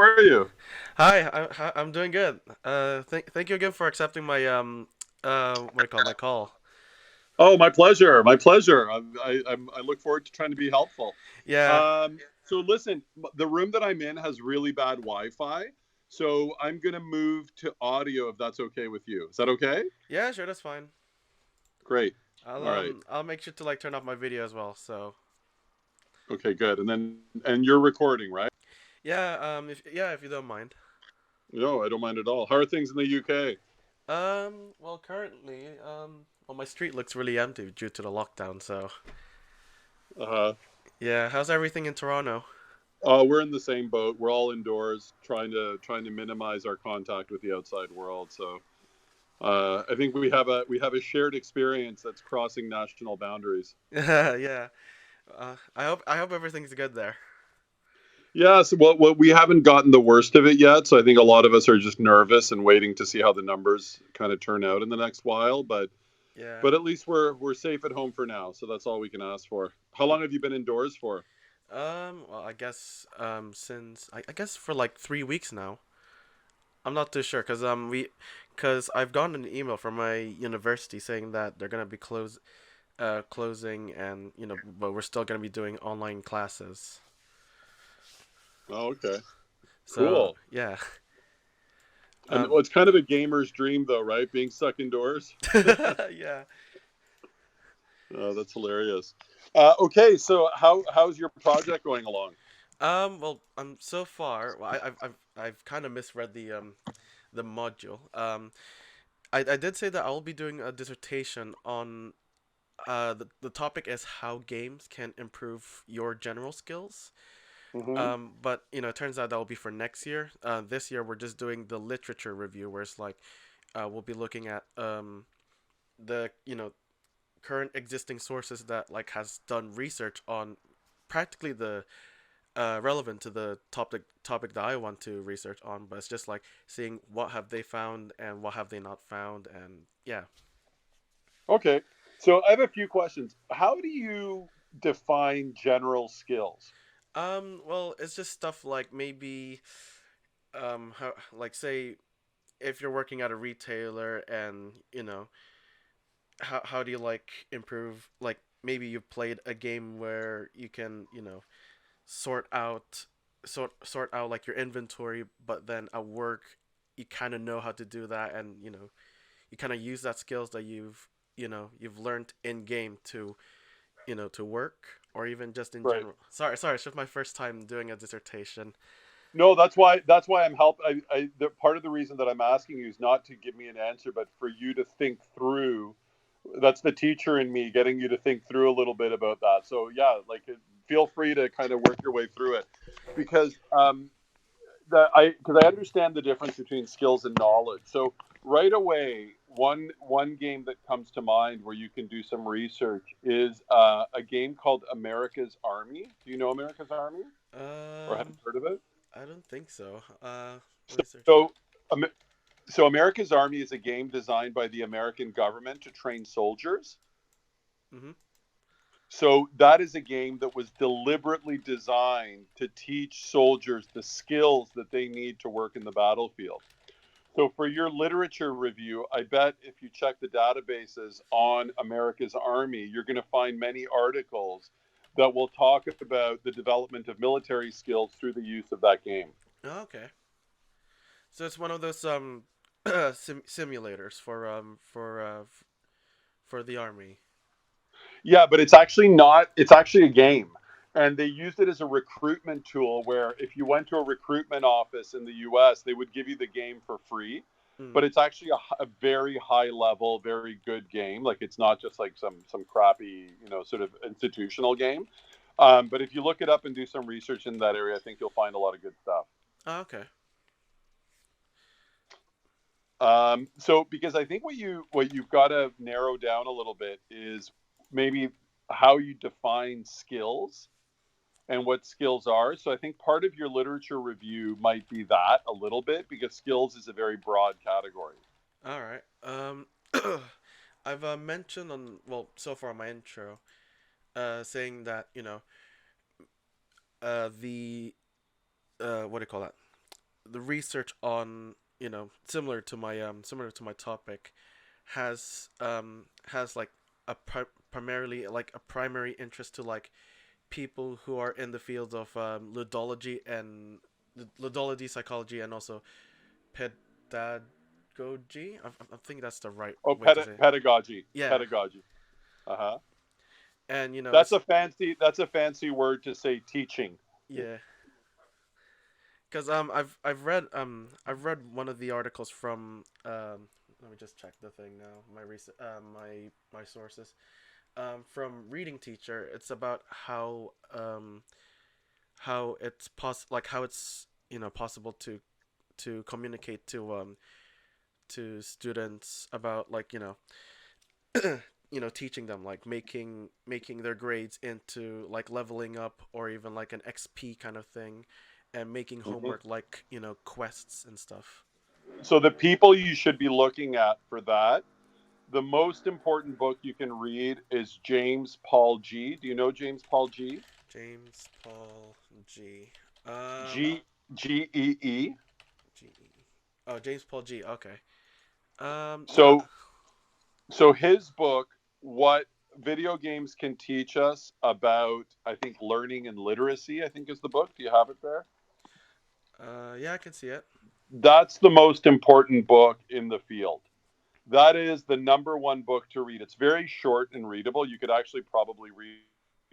are you? Hi, I'm doing good. Thank you again for accepting my what do you call it, my call. Oh, my pleasure. My pleasure. I look forward to trying to be helpful. Yeah, So listen, the room that I'm in has really bad Wi-Fi, so I'm gonna move to audio if that's okay with you. Is that okay? yeah, sure, that's fine. Great. I'll All right. um I'll make sure to like turn off my video as well. So Okay, good. And you're recording, right? if you don't mind. No, I don't mind at all. How are things in the UK? Well, currently, my street looks really empty due to the lockdown. So Uh, yeah, how's everything in Toronto? we're in the same boat. We're all indoors, trying to minimize our contact with the outside world. So I think we have a shared experience that's crossing national boundaries. Yeah. I hope everything's good there. Yeah, so what we haven't gotten the worst of it yet. So I think a lot of us are just nervous and waiting to see how the numbers kind of turn out in the next while. But Yeah. but at least we're safe at home for now. So that's all we can ask for. How long have you been indoors for? Well, I guess since I guess for like 3 weeks now. I'm not too sure because I've gotten an email from my university saying that they're gonna be closing, and but we're still gonna be doing online classes. Oh, okay, So cool. yeah. And um, well, it's kind of a gamer's dream, though, right? Being stuck indoors. yeah. Oh, that's hilarious. Okay, so how's your project going along? Well, so far, well, I've kind of misread the module. I did say that I'll be doing a dissertation on the topic is how games can improve your general skills. Hmm. But it turns out that will be for next year. This year we're just doing the literature review, where it's like we'll be looking at the current existing sources that like has done research on practically the relevant to the topic that I want to research on. But it's just like seeing what have they found and what have they not found, and yeah. Okay, so I have a few questions. How do you define general skills? Well, it's just stuff like maybe how like say if you're working at a retailer and how do you like improve, like maybe you played a game where you can sort out sort out like your inventory, but then at work you kind of know how to do that, and you kind of use that skills that you've learned in game to work, or even just in Right. general. Sorry, it's just my first time doing a dissertation. No, that's why I'm help. Part of the reason that I'm asking you is not to give me an answer, but for you to think through. That's the teacher in me getting you to think through a little bit about that. So yeah, like feel free to kind of work your way through it, because I understand the difference between skills and knowledge. So right away, one game that comes to mind where you can do some research is a game called America's Army. Do you know America's Army, or have you um heard of it? I don't think so. Let So me search it up. so, um, so America's Army is a game designed by the American government to train soldiers. Mm-hmm. So that is a game that was deliberately designed to teach soldiers the skills that they need to work in the battlefield. So for your literature review, I bet if you check the databases on America's Army, you're going to find many articles that will talk about the development of military skills through the use of that game. Oh, okay. So it's one of those simulators for the army. Yeah, but it's actually not, it's actually a game. And they used it as a recruitment tool where if you went to a recruitment office in the US, they would give you the game for free. Mm. But it's actually a very high level, very good game. Like it's not just like some crappy, sort of institutional game. But if you look it up and do some research in that area, I think you'll find a lot of good stuff. Oh, okay. So because I think what you've got to narrow down a little bit is maybe how you define skills and what skills are. So I think part of your literature review might be that a little bit because skills is a very broad category. All right. I've mentioned on, well, so far my intro, saying that the what do you call that? the research on, similar to my topic, has like primarily like a primary interest to like people who are in the field of ludology and ludology, psychology, and also pedagogy. I think that's the right Oh, way to say it. pedagogy, Yeah, pedagogy. Uh-huh. and That's it's a fancy word to say teaching. yeah, because I've read one of the articles from let me just check the thing now, my recent my sources, from Reading Teacher. It's about how it's how it's possible to communicate to students about like teaching them like making their grades into like leveling up or even like an XP kind of thing, and making Mhm. homework like quests and stuff. So the people you should be looking at for that, the most important book you can read is James Paul G. Do you know James Paul G? James Paul G. um G E E. G. Oh, James Paul G. Okay. Yeah. So so his book, what video games can teach us about, I think, learning and literacy, I think is the book. Do you have it there? Yeah, I can see it. That's the most important book in the field. That is the number one book to read. It's very short and readable. You could actually probably read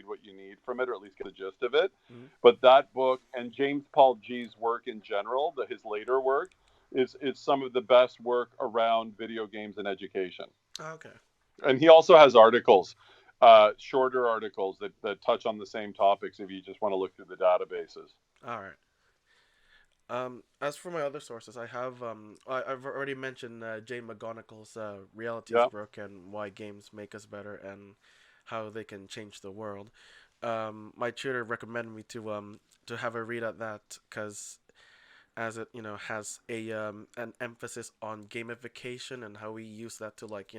what you need from it, or at least get the gist of it. Mm-hmm. But that book and James Paul G's work in general, his later work, is some of the best work around video games and education. Oh, okay. And he also has articles, shorter articles that touch on the same topics if you just want to look through the databases. All right. As for my other sources, I've already mentioned Jane McGonigal's Reality's Yeah. Broken and why games make us better and how they can change the world. My tutor recommended me to have a read at that because as it has a an emphasis on gamification and how we use that to like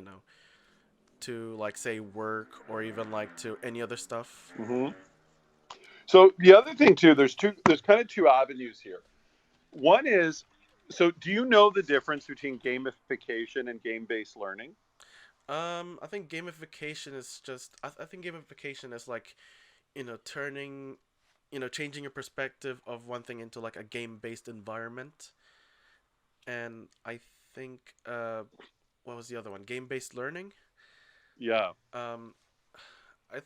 to like say work or even like to any other stuff. Hmm. So the other thing too, there's kind of two avenues here. One is, so do you know the difference between gamification and game-based learning? I think gamification is just. I think gamification is like turning, changing your perspective of one thing into like a game-based environment. And I think what was the other one? Game-based learning. Yeah. Um,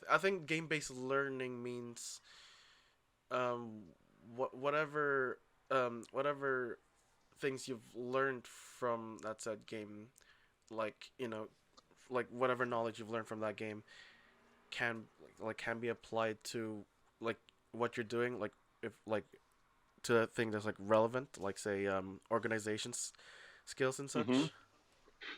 I think game-based learning means um whatever whatever things you've learned from that said game, like like whatever knowledge you've learned from that game can can be applied to like what you're doing, like if like to a thing that's like relevant, like say organizations skills and Hmm. such.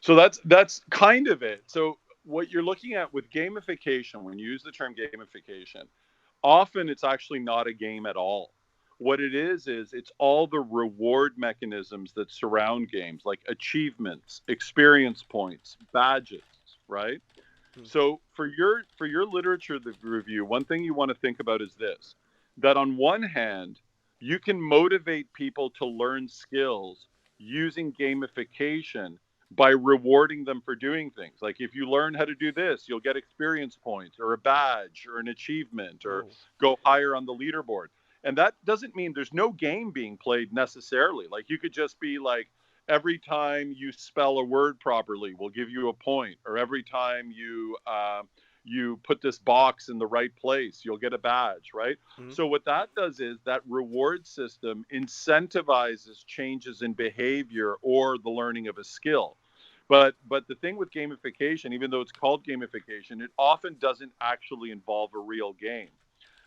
So that's kind of it. So what you're looking at with gamification, when you use the term gamification, often it's actually not a game at all. What it is it's all the reward mechanisms that surround games, like achievements, experience points, badges, right? Hmm. So for your literature review, one thing you want to think about is this: that on one hand, you can motivate people to learn skills using gamification by rewarding them for doing things. Like if you learn how to do this, you'll get experience points or a badge or an achievement or Oh. go higher on the leaderboard. And that doesn't mean there's no game being played necessarily. Like you could just be like, every time you spell a word properly, we'll give you a point, or every time you put this box in the right place, you'll get a badge, right? Hmm. So what that does is that reward system incentivizes changes in behavior or the learning of a skill. But the thing with gamification, even though it's called gamification, it often doesn't actually involve a real game.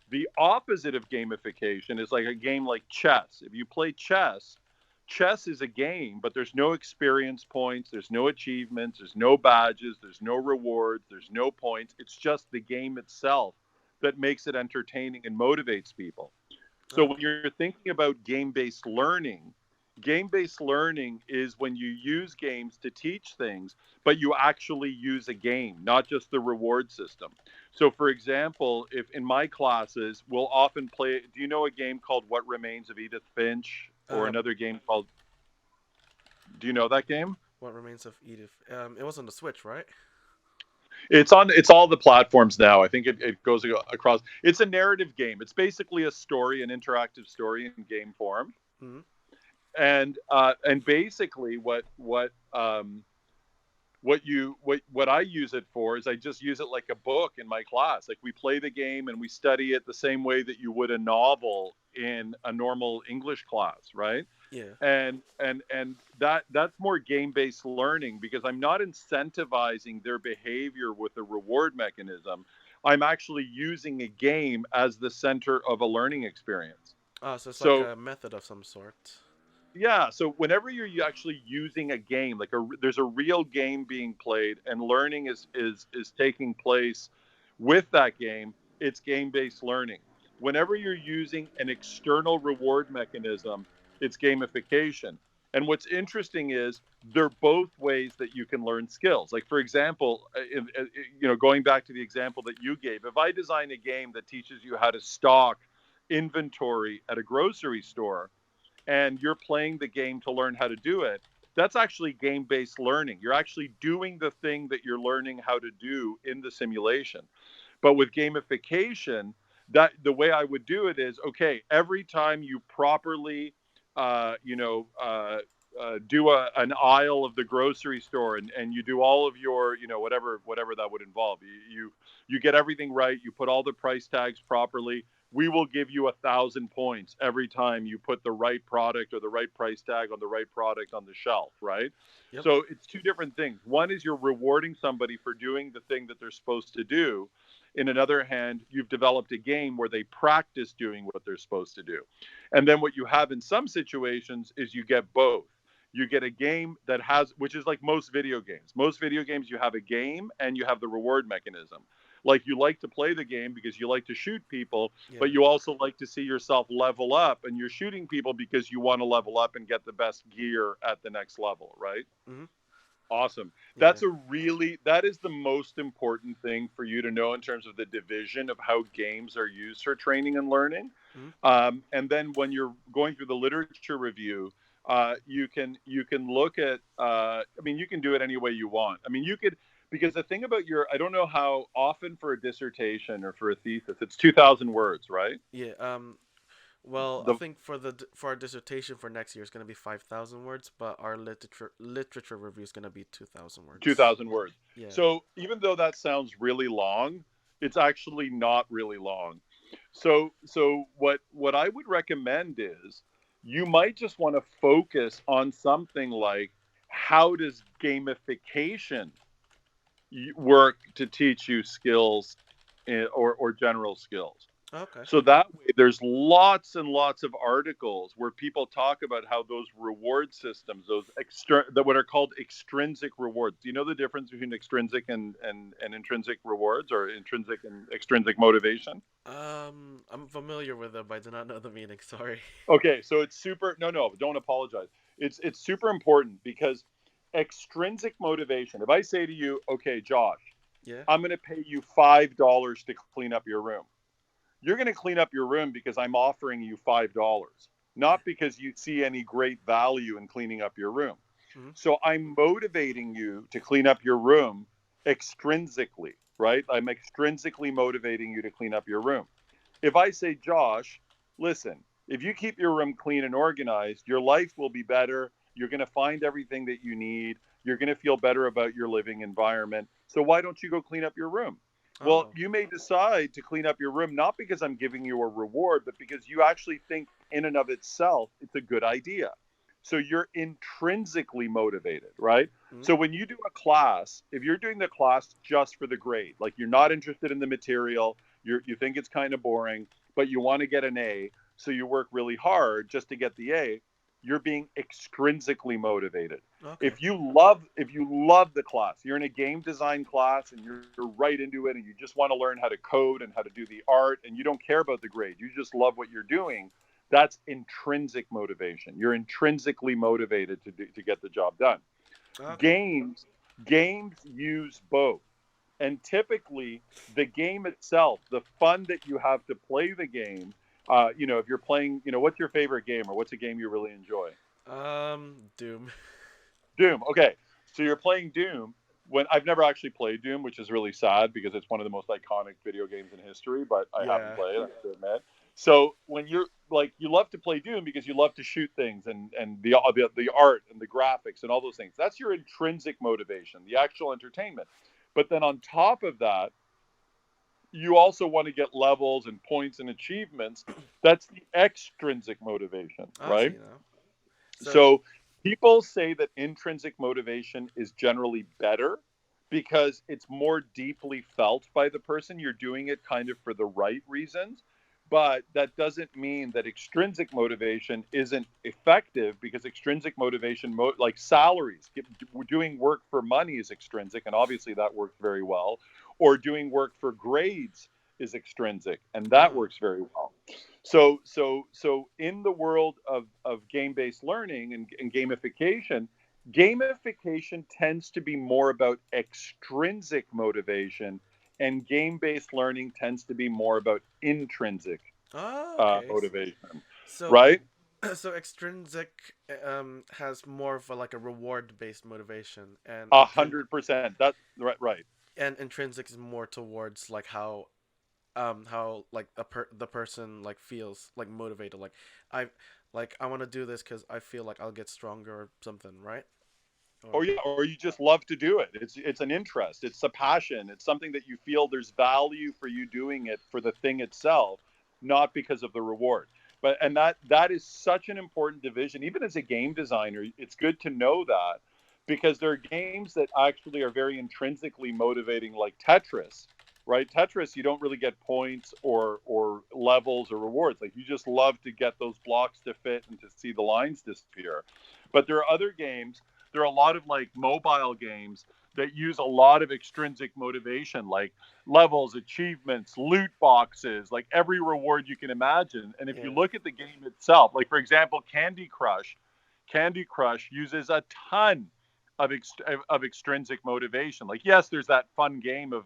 The opposite of gamification is like a game like chess. If you play chess, chess is a game, but there's no experience points, there's no achievements, there's no badges, there's no rewards, there's no points. It's just the game itself that makes it entertaining and motivates people. So when Okay. you're thinking about game based learning is when you use games to teach things, but you actually use a game, not just the reward system. So, for example, if in my classes, we'll often play, do you know a game called What Remains of Edith Finch? or Uh, another game called. Do you know that game? what remains of Edith? It was on the Switch, right? It's on. It's all the platforms now. I think it goes across. It's a narrative game. It's basically a story, an interactive story in game form, Mm-hmm. and basically what I use it for is I just use it like a book in my class. Like we play the game and we study it the same way that you would a novel in a normal English class, right? Yeah. And that's more game based learning because I'm not incentivizing their behavior with a reward mechanism. I'm actually using a game as the center of a learning experience. Oh, so it's like So a method of some sort. yeah, so whenever you're actually using a game, like there's a real game being played, and learning is taking place with that game. It's game-based learning. Whenever you're using an external reward mechanism, it's gamification. And what's interesting is they're both ways that you can learn skills. Like for example, going back to the example that you gave, if I design a game that teaches you how to stock inventory at a grocery store and you're playing the game to learn how to do it, that's actually game based learning. You're actually doing the thing that you're learning how to do in the simulation. But with gamification, that the way I would do it is okay, every time you properly, uh, you know, uh, do an aisle of the grocery store and you do all of your, whatever that would involve. You get everything right. You put all the price tags properly. We will give you 1,000 points every time you put the right product or the right price tag on the right product on the shelf, right? Yep. So it's two different things. One is you're rewarding somebody for doing the thing that they're supposed to do. In another hand, you've developed a game where they practice doing what they're supposed to do. And then what you have in some situations is you get both. You get a game that has, which is like most video games. Most video games, you have a game and you have the reward mechanism. Like you like to play the game because you like to shoot people, but Yeah. you also like to see yourself level up, and you're shooting people because you want to level up and get the best gear at the next level, right? Mm-hmm. Awesome. Yeah. That is the most important thing for you to know in terms of the division of how games are used for training and learning. Mm-hmm. And then when you're going through the literature review, you can look at. I mean, you can do it any way you want. I mean, you could, because the thing about your, I don't know how often for a dissertation or for a thesis, it's 2,000 words, right? Yeah. Well, I The think for our dissertation for next year is gonna be 5,000 words, but our literature review is gonna be 2,000 words. 2,000 words. Yeah. So even though that sounds really long, it's actually not really long. So what I would recommend is you might just want to focus on something like how does gamification work to teach you skills, or general skills. Okay. So that way, there's lots and lots of articles where people talk about how those reward systems, those that what are called extrinsic rewards. Do you know the difference between extrinsic and intrinsic rewards, or intrinsic and extrinsic motivation? I'm familiar with it, but I do not know the meaning. Sorry. Okay, so it's super. No, no, don't apologize. It's super important because extrinsic motivation. If I say to you, okay, Josh, Yeah. I'm going to pay you $5 to clean up your room. You're going to clean up your room because I'm offering you $5, Yeah. not because you see any great value in cleaning up your room. Mm-hmm. So I'm motivating you to clean up your room extrinsically, right? I'm extrinsically motivating you to clean up your room. If I say, Josh, listen, if you keep your room clean and organized, your life will be better. You're going to find everything that you need. You're going to feel better about your living environment. So why don't you go clean up your room? Well, Oh. you may decide to clean up your room not because I'm giving you a reward, but because you actually think in and of itself it's a good idea. So you're intrinsically motivated, right? Mm-hmm. So when you do a class, if you're doing the class just for the grade, like you're not interested in the material, you think it's kind of boring, but you want to get an A, so you work really hard just to get the A, you're being extrinsically motivated. Okay. If you love the class, you're in a game design class and you're right into it and you just want to learn how to code and how to do the art and you don't care about the grade, you just love what you're doing, that's intrinsic motivation. You're intrinsically motivated to get the job done. Okay. Games games use both, and typically the game itself, the fun that you have to play the game, If you're playing, what's your favorite game or what's a game you really enjoy? Doom. Doom. Okay, so you're playing Doom. When I've never actually played Doom, which is really sad because it's one of the most iconic video games in history, but I haven't Yeah. played it, I have to admit. So when you're like, you love to play Doom because you love to shoot things and the art and the graphics and all those things. That's your intrinsic motivation, the actual entertainment. But then on top of that, you also want to get levels and points and achievements. That's the extrinsic motivation, I right? see now. So, So people say that intrinsic motivation is generally better because it's more deeply felt by the person. You're doing it kind of for the right reasons. But that doesn't mean that extrinsic motivation isn't effective because extrinsic motivation, like salaries, doing work for money is extrinsic, and obviously that works very well. Or doing work for grades is extrinsic, and that uh, works very well. So in the world of game-based learning and gamification tends to be more about extrinsic motivation, and game-based learning tends to be more about intrinsic okay. motivation, So, right? so extrinsic has more of a, like a reward based motivation, and 100%. That's right, right. intrinsic is more towards like how like the person like feels like motivated, like I I want to do this because I feel like I'll get stronger or something, right? Or Or yeah, or you just love to do it. It's an interest. It's a passion. It's something that you feel there's value for you doing it for the thing itself, not because of the reward. But and that is such an important division. Even as a game designer, it's good to know that because there are games that actually are very intrinsically motivating, like Tetris. Right? Tetris, you don't really get points or levels or rewards. Like you just love to get those blocks to fit and to see the lines disappear. But there are other games, there are a lot of like mobile games that use a lot of extrinsic motivation, like levels, achievements, loot boxes, like every reward you can imagine. And if you yeah, look at the game itself, like for example, Candy Crush uses a ton of extrinsic motivation. Like yes, there's that fun game of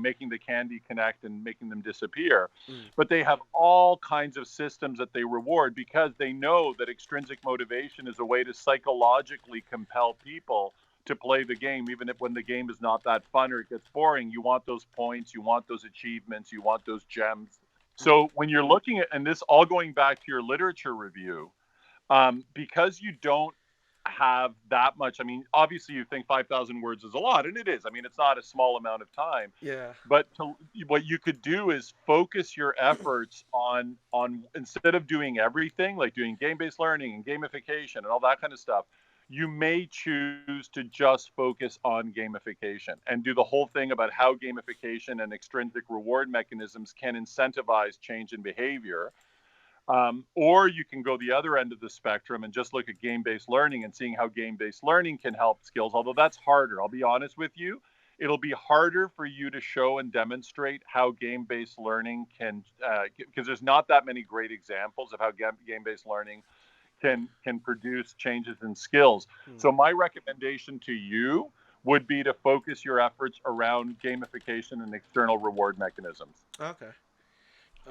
making the candy connect and making them disappear, mm, but they have all kinds of systems that they reward because they know that extrinsic motivation is a way to psychologically compel people to play the game, even if when the game is not that fun or it gets boring. You want those points, you want those achievements, you want those gems. mm, So when you're looking at, and this all going back to your literature review, because you don't have that much. I mean, obviously, you think 5,000 words is a lot, and it is. I mean, it's not a small amount of time. yeah, What you could do is focus your efforts on instead of doing everything, like doing game-based learning and gamification and all that kind of stuff. You may choose to just focus on gamification and do the whole thing about how gamification and extrinsic reward mechanisms can incentivize change in behavior, or you can go the other end of the spectrum and just look at game based learning and seeing how game based learning can help skills, although that's harder. I'll be honest with you. It'll be harder for you to show and demonstrate how game based learning can, because there's not that many great examples of how game based learning can produce changes in skills. mm, So, my recommendation to you would be to focus your efforts around gamification and external reward mechanisms okay.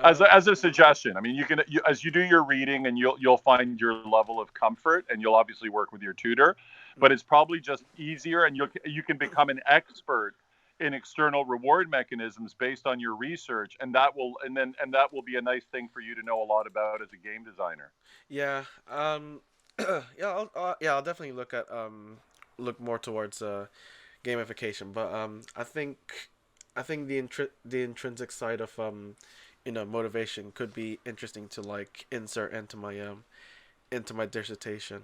as a suggestion. I mean, as you do your reading, and you'll find your level of comfort, and you'll obviously work with your tutor, but Mm, it's probably just easier, and you can become an expert in external reward mechanisms based on your research, and that will be a nice thing for you to know a lot about as a game designer. yeah, yeah, I'll definitely look more towards gamification, but I think the intrinsic side of motivation could be interesting to like insert into my dissertation.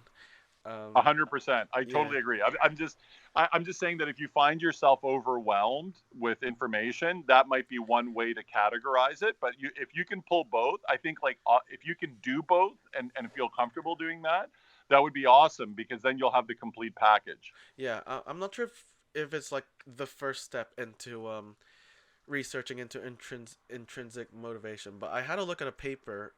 Um, 100%. I yeah, totally agree. I'm just saying that if you find yourself overwhelmed with information, that might be one way to categorize it. But if you can pull both, I think like if you can do both and feel comfortable doing that, that would be awesome because then you'll have the complete package. yeah. I'm not sure if it's like the first step into researching into intrinsic motivation, but I had a look at a paper.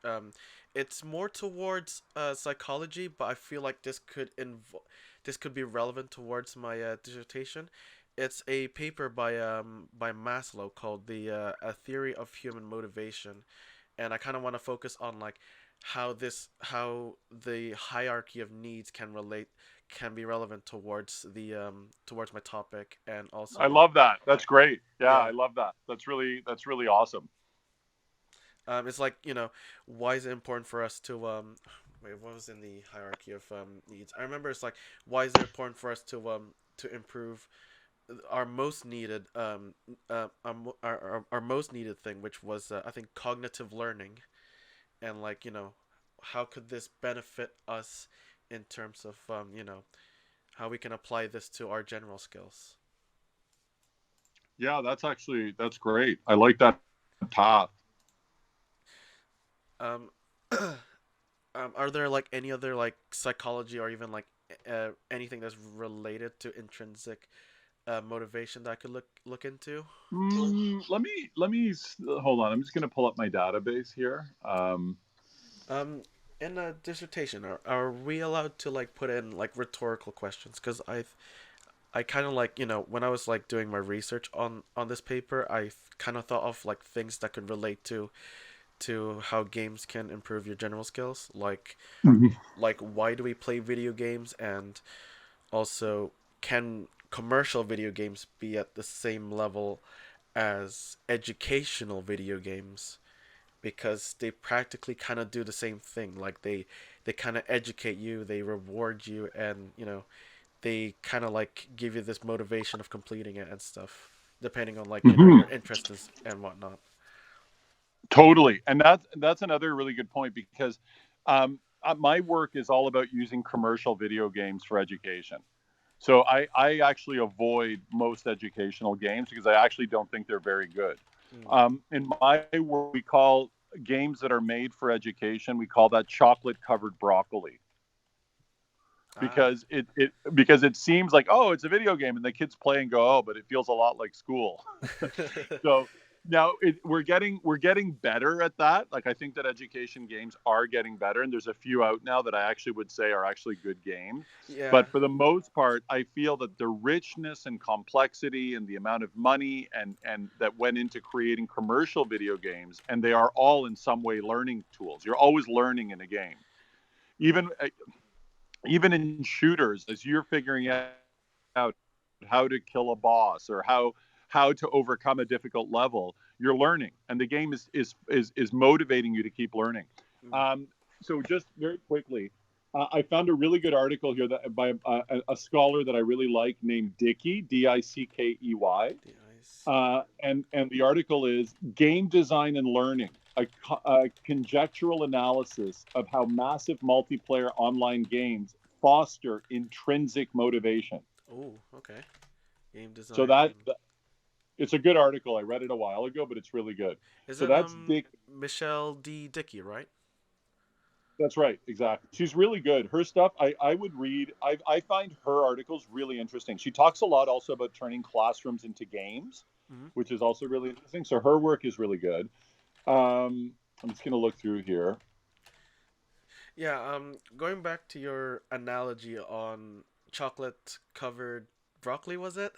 It's more towards psychology, but I feel like this could be relevant towards my dissertation. It's a paper by Maslow called the A Theory of Human Motivation, and I kind of want to focus on like how the hierarchy of needs can be relevant towards my topic, and I also love that. That's great. Yeah, yeah, I love that. That's really awesome. it's like, why is it important for us to wait, what was in the hierarchy of needs? I remember it's like, why is it important for us to improve our most needed our most needed thing, which was I think cognitive learning, and like, how could this benefit us in terms of how we can apply this to our general skills. Yeah, that's great. I like that path. um are there like any other like psychology, or even like anything that's related to intrinsic motivation that I could look into? Let me hold on. I'm just going to pull up my database here. Um, in a dissertation, are we allowed to like put in like rhetorical questions? Because I kind of like, when I was like doing my research on this paper, I kind of thought of like things that could relate to how games can improve your general skills, Mhm. like why do we play video games, and also, can commercial video games be at the same level as educational video games, because they practically kind of do the same thing. Like they kind of educate you, they reward you, and they kind of like give you this motivation of completing it and stuff, depending on like Mhm. your interests and whatnot. Totally, and that's another really good point because my work is all about using commercial video games for education. So I actually avoid most educational games because I actually don't think they're very good. Mm. In my work, we call games that are made for education, we call that chocolate covered broccoli, Ah. because it seems like, oh, it's a video game and the kids play and go, oh, but it feels a lot like school. So now we're getting better at that. Like, I think that education games are getting better, and there's a few out now that I actually would say are actually good games. Yeah. But for the most part, I feel that the richness and complexity and the amount of money and that went into creating commercial video games, and they are all in some way learning tools. You're always learning in a game. Even even in shooters, as you're figuring out how to kill a boss or how to overcome a difficult level, you're learning, and the game is motivating you to keep learning. Mm. Um, so just very quickly, I found a really good article here that by a scholar that I really like named Dickey, Dickey. The eyes. And the article is Game Design and Learning, a conjectural analysis of how massive multiplayer online games foster intrinsic motivation. Oh, okay. Game So design that and it's a good article. I read it a while ago, but it's really good. is So it that's Dick. Michelle D. Dickey, right? That's right, exactly. She's really good. Her stuff, I would read. I find her articles really interesting. She talks a lot also about turning classrooms into games, Mm-hmm. which is also really interesting. So her work is really good. I'm just going to look through here. Yeah, going back to your analogy on chocolate covered broccoli, was it?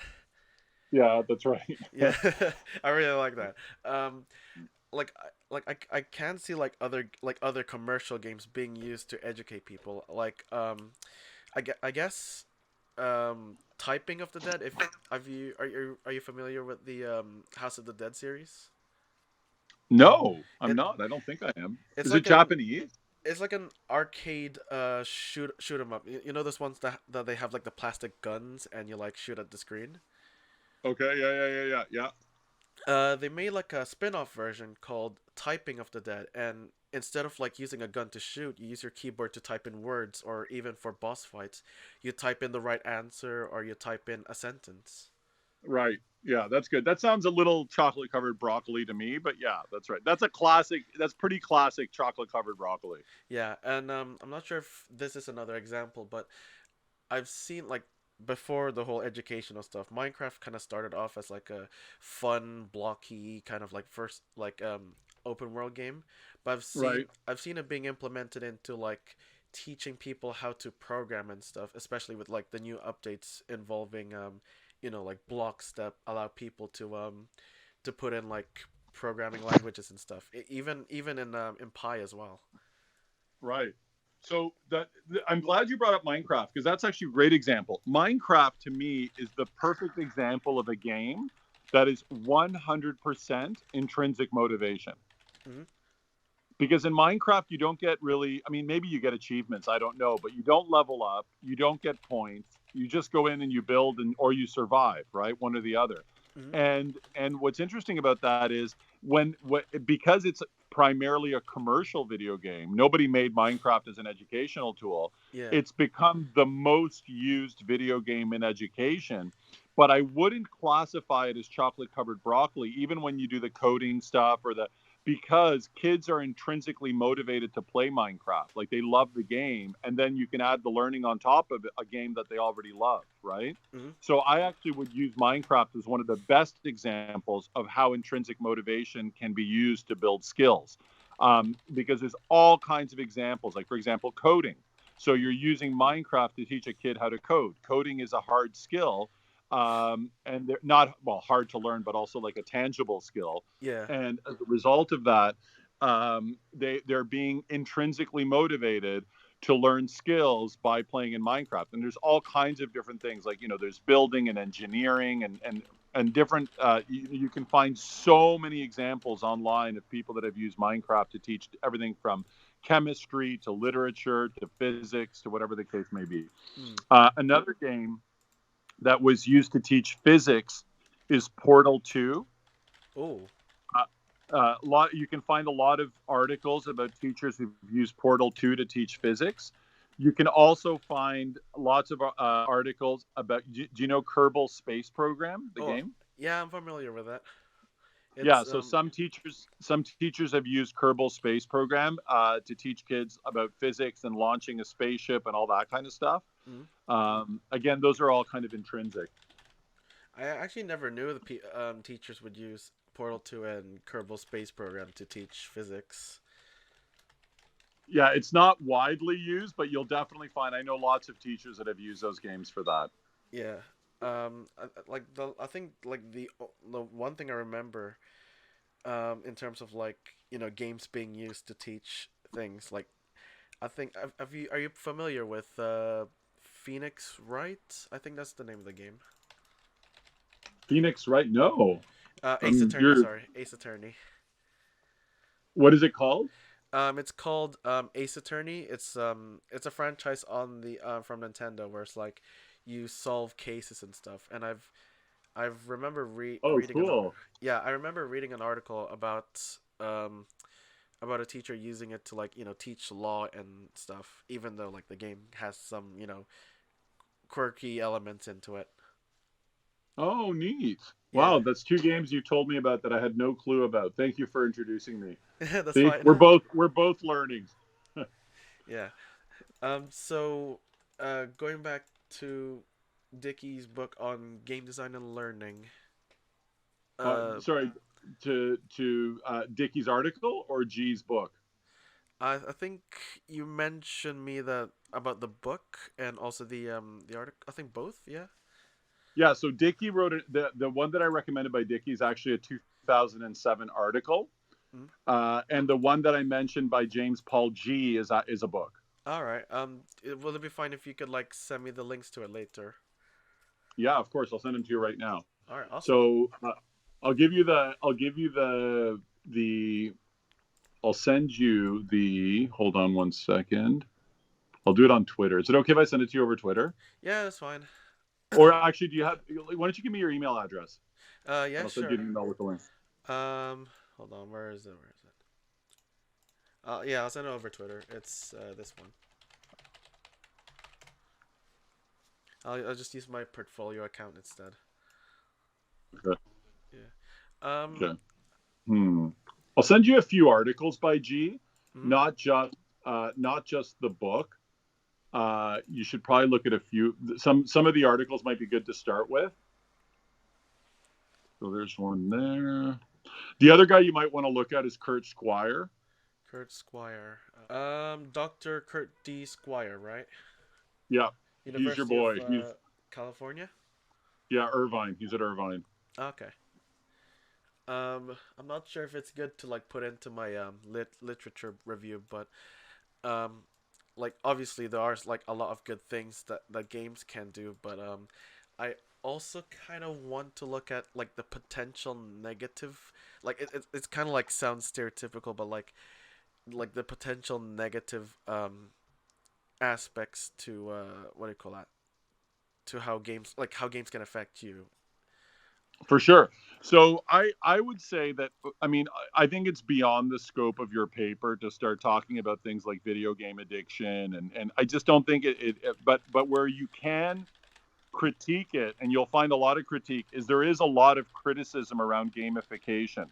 Yeah, that's right. Yeah, I really like that. Um, I can see like other commercial games being used to educate people. I guess Typing of the Dead. If have you are you familiar with the House of the Dead series? No, I'm It not. I don't think I am. it's Is it like an Japanese? it's like an arcade shoot 'em up. You know those ones that they have like the plastic guns and you like shoot at the screen. Okay, yeah. They made like a spin-off version called Typing of the Dead, and instead of like using a gun to shoot, you use your keyboard to type in words, or even for boss fights, you type in the right answer or you type in a sentence. Right. Yeah, that's good. That sounds a little chocolate covered broccoli to me, but yeah, that's right. That's a classic. That's pretty classic chocolate covered broccoli. Yeah, and I'm not sure if this is another example, but I've seen like before the whole educational stuff, Minecraft kind of started off as like a fun, blocky kind of like first like open world game, but Right. I've seen it being implemented into like teaching people how to program and stuff, especially with like the new updates involving like blocks that allow people to put in like programming languages and stuff. Even in Pi as well. Right. So I'm glad you brought up Minecraft because that's actually a great example. Minecraft to me is the perfect example of a game that is 100% intrinsic motivation. Hmm. Because in Minecraft you don't get really, I mean, maybe you get achievements, I don't know, but you don't level up, you don't get points, you just go in and you build and or you survive, right, one or the other. Hmm. And what's interesting about that is because it's primarily a commercial video game, nobody made Minecraft as an educational tool. Yeah. It's become the most used video game in education, but I wouldn't classify it as chocolate covered broccoli even when you do the coding stuff or the, because kids are intrinsically motivated to play Minecraft. Like they love the game, and then you can add the learning on top of a game that they already love, right? Hmm. So I actually would use Minecraft as one of the best examples of how intrinsic motivation can be used to build skills. Because there's all kinds of examples, like for example, coding. So you're using Minecraft to teach a kid how to code. Coding is a hard skill, and they're not, well, hard to learn, but also like a tangible skill. Yeah. And as a result of that, they're being intrinsically motivated to learn skills by playing in Minecraft. And there's all kinds of different things, like there's building and engineering and different. You can find so many examples online of people that have used Minecraft to teach everything from chemistry to literature to physics to whatever the case may be. Mm. Another game that was used to teach physics is Portal 2. Oh. You can find a lot of articles about teachers who've used Portal 2 to teach physics. You can also find lots of articles about. Do you know Kerbal Space Program, the Oh. game? Yeah, I'm familiar with that. Yeah, It's so some teachers have used Kerbal Space Program to teach kids about physics and launching a spaceship and all that kind of stuff. mm. Again, those are all kind of intrinsic. I actually never knew teachers would use Portal 2 and Kerbal Space Program to teach physics. Yeah, it's not widely used, but you'll definitely find. I know lots of teachers that have used those games for that. Yeah. Like I think like the one thing I remember in terms of like games being used to teach things like I think are you familiar with Phoenix Wright? I think that's the name of the game. Phoenix, right? No. Ace Attorney, You're. sorry, Ace Attorney. What is it called? It's called Ace Attorney. It's a franchise on the from Nintendo where it's like you solve cases and stuff. And I've remember Oh, reading cool. yeah, I remember reading an article um about a teacher using it to like teach law and stuff, even though like the game has some quirky elements into it. Oh, neat. Yeah. Wow, that's two games you told me about that I had no clue about. Thank you for introducing me. That's See, fine. we're both learning. Yeah. So, going back to Dickey's book on game design and learning. Sorry, to Dickey's article or G's book? I think you mentioned me that about the book and also the article. I think both. Yeah. Yeah, so Dickey wrote it. The one that I recommended by Dickey is actually a 2007 article, Mm. and the one that I mentioned by James Paul G is a book. All right. Will it be fine if you could like send me the links to it later? Yeah, of course, I'll send them to you right now. All right. Awesome. So I'll give you the I'll send you the. Hold on one second. I'll do it on Twitter. Is it okay if I send it to you over Twitter? Yeah, that's fine. Or actually, do you have? Why don't you give me your email address and Yeah, I'll send you sure. an email with the link. Hold on. Where is it? Where is it? Yeah, I'll send it over Twitter. It's this one. I'll just use my portfolio account instead. Okay. Yeah. Okay. Hmm. I'll send you a few articles by G, Mhm. not just the book. You should probably look at a few. Some of the articles might be good to start with. So there's one there. The other guy you might want to look at is Kurt Squire. Kurt Squire. Dr. Kurt D. Squire, right? Yeah, he's your University of boy. He's California. Yeah, Irvine. He's at Irvine. Okay. I'm not sure if it's good to like put into my literature review, but um, like obviously there are like a lot of good things that games can do, but I also kind of want to look at like the potential negative, like it's kind of like sounds stereotypical, but like the potential negative aspects to what do you call that, to how games, like how games can affect you. For sure. So I would say that, I mean, I think it's beyond the scope of your paper to start talking about things like video game addiction, and I just don't think but where you can critique it, and you'll find a lot of critique, is there is a lot of criticism around gamification.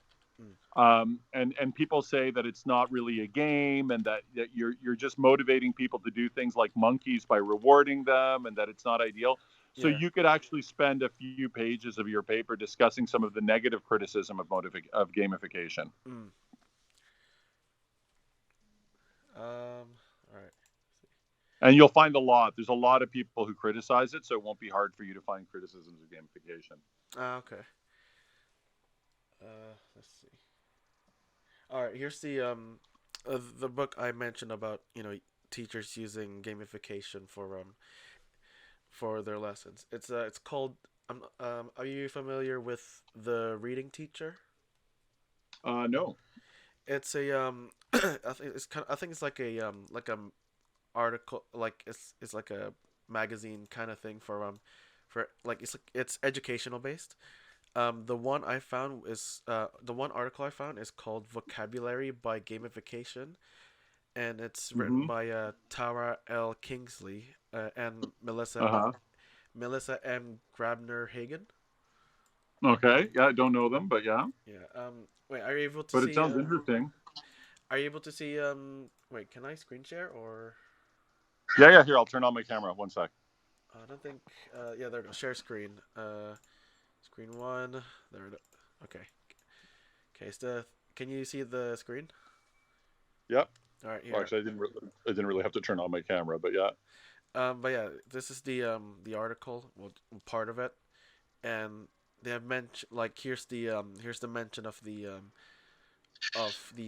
Mm, And people say that it's not really a game, and that you're just motivating people to do things like monkeys by rewarding them, and that it's not ideal. So yeah. you could actually spend a few pages of your paper discussing some of the negative criticism of gamification, Mm. All right. and you'll find a lot. There's a lot of people who criticize it, so it won't be hard for you to find criticisms of gamification. Ah, okay. Let's see. All right, here's the book I mentioned about, teachers using gamification for their lessons. It's called are you familiar with The Reading Teacher? No. It's a I think it's like a article, like it's like a magazine kind of thing for like it's educational based. The one article I found is called "Vocabulary by Gamification," and it's written Mm-hmm. by Tara L. Kingsley and Uh-huh. Melissa M. Grabner Hagen. Okay. Yeah, I don't know them, but yeah. Yeah. Wait, are you able to But it see? sounds interesting. Are you able to see? Wait, can I screen share or? Yeah, yeah. Here, I'll turn on my camera. One sec. I don't think. Yeah, there we go. Share screen. Screen one. There it. Okay. Okay. So, can you see the screen? Yep. All right. Well, Here. actually, I didn't really have to turn on my camera, but yeah. But yeah, this is the article, well, part of it, and they have mentioned, like, here's the mention of these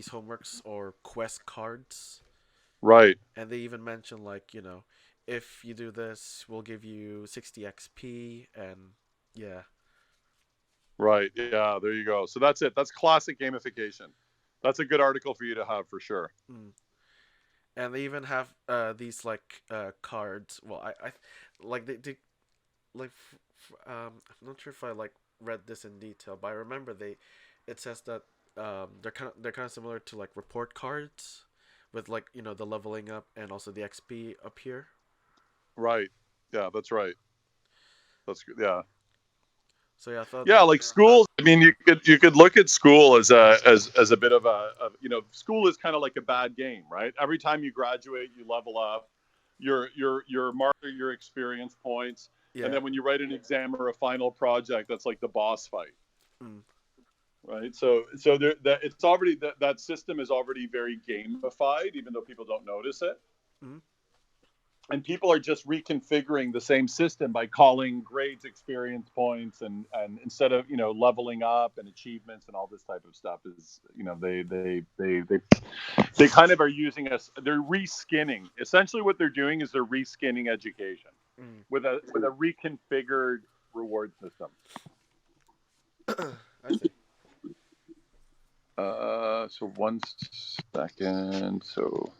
homeworks or quest cards, Right. and they even mention, like, if you do this, we'll give you 60 XP, and yeah. Right. Yeah. There you go. So that's it. That's classic gamification. That's a good article for you to have for sure. Mm. And they even have these like cards. Well, I like they like I'm not sure if I like read this in detail, but I remember it says that they're kind of similar to like report cards with, like, the leveling up and also the XP up here. Right. Yeah. That's right. That's good. Yeah. So yeah, I thought. Yeah. Like schools. I mean, you could look at school as a bit of school is kind of like a bad game, right? Every time you graduate, you level up. Your marker your experience points, and Yeah. then when you write an exam or a final project, that's like the boss fight. Mm, Right, so that it's already that system is already very gamified, even though people don't notice it, mm, and people are just reconfiguring the same system by calling grades experience points, and instead of leveling up and achievements and all this type of stuff, is they kind of are using us, they're reskinning, essentially what they're doing is they're reskinning education mm. with a reconfigured reward system. I see. So 1 second. So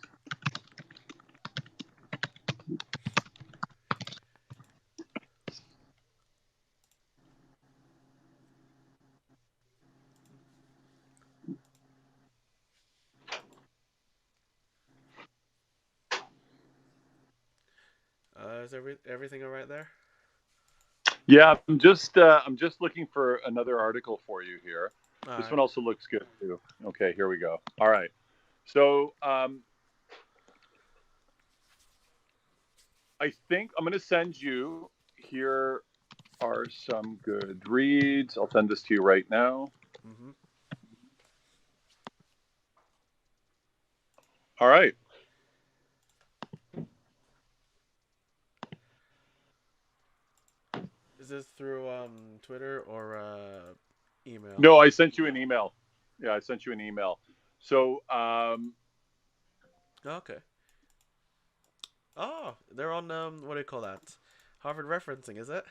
Is everything all right there? yeah, I'm just looking for another article for you here. All This right. one also looks good too. Okay, here we go. All right. So I think I'm going to send you. Here are some good reads. I'll send this to you right now. Mm-hmm. All right. Is this through Twitter or email? email? No, I sent you an email. Yeah, I sent you an email. So Okay. Oh, they're on what do you call that? Harvard referencing, is it?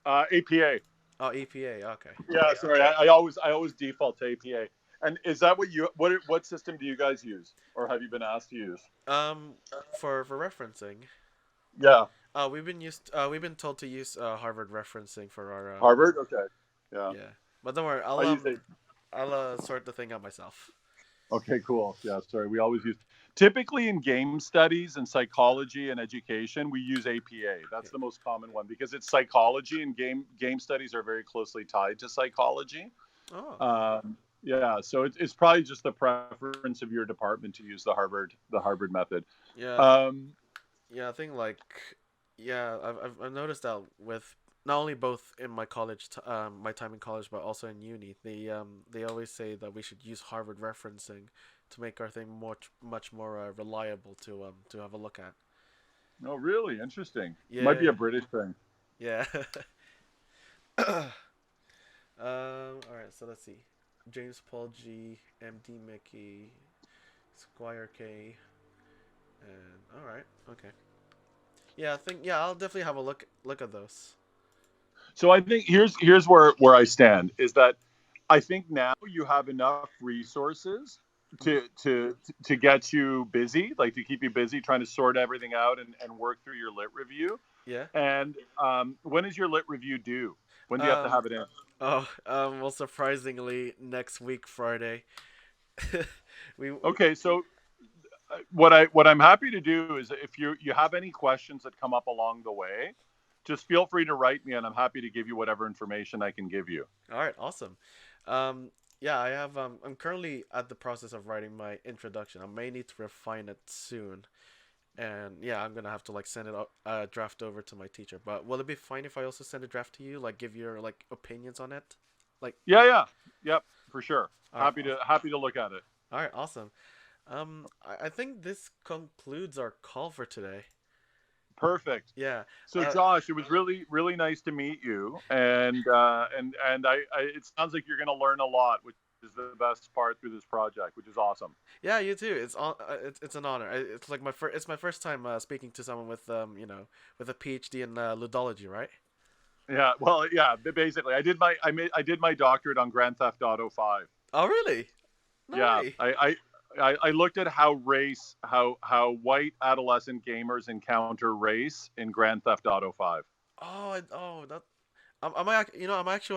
APA. Oh, EPA. Okay. Yeah, sorry. I always default to APA. And is that what system do you guys use, or have you been asked to use? Um, for referencing, Yeah, we've been told to use Harvard referencing for our Harvard. Okay. Yeah, yeah. But don't worry, I use it. I'll sort the thing out myself. Okay, cool. Yeah, sorry. We always use typically in game studies and psychology and education, we use APA. Yeah. That's the most common one because it's psychology and game studies are very closely tied to psychology. Oh, Yeah, so it's probably just the preference of your department to use the Harvard method. yeah. Um, Yeah, I think like yeah, I've noticed that with not only both in my my time in college, but also in uni, they always say that we should use Harvard referencing to make our thing much more reliable to have a look at. oh, really interesting. Might be Yeah, a British thing. yeah. All right, so let's see. James Paul G, MD Mickey, Squire K, and all right, okay. Yeah, I think yeah, I'll definitely have a look at those. So I think here's where I stand is that I think now you have enough resources Mhm. to get you busy, like to keep you busy trying to sort everything out and work through your lit review. Yeah. And when is your lit review due? When do you have to Um. have it in? Oh. Well, surprisingly, next week Friday. we. Okay, so what I'm happy to do is if you have any questions that come up along the way, just feel free to write me, and I'm happy to give you whatever information I can give you. All right. Awesome. Um. Yeah, I have. I'm currently at the process of writing my introduction. I may need to refine it soon, and yeah, I'm gonna have to like send it draft over to my teacher. But will it be fine if I also send a draft to you? Like, give your like opinions on it. Like, Yeah, yeah, yep, for sure. all right. Happy to look at it. All right. Awesome. I think this concludes our call for today. Perfect. Yeah. So, Josh, it was really nice to meet you, and it sounds like you're going to learn a lot, which is the best part through this project, which is awesome. Yeah, you too. It's an honor. It's like it's my first time speaking to someone with with a PhD in ludology, right? Yeah, well, yeah, basically, I did my doctorate on Grand Theft Auto 5. Oh, really? No Yeah, way. I looked at how white adolescent gamers encounter race in Grand Theft Auto 5. Oh, that I'm actually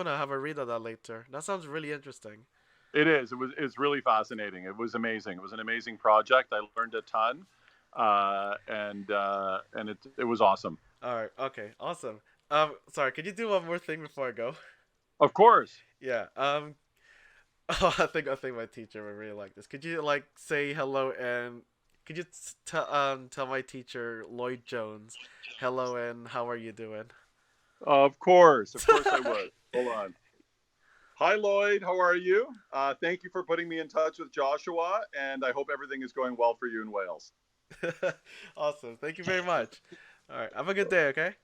gonna have a read of that later. That sounds really interesting. It is. It's really fascinating. It was amazing. It was an amazing project. I learned a ton, and it was awesome. All right. Okay. Awesome. Sorry. Could you do one more thing before I go? Of course. Yeah. Oh, I think my teacher would really like this. Could you like say hello and could you tell my teacher Lloyd Jones hello and how are you doing? Of course. Of course I would. Hold on. Hi, Lloyd. How are you? Thank you for putting me in touch with Joshua, and I hope everything is going well for you in Wales. Awesome. Thank you very much. All right. Have a good day, okay?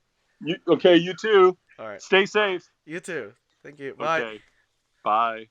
Okay, you too. All right. Stay safe. You too. Thank you. Bye. Okay. Bye.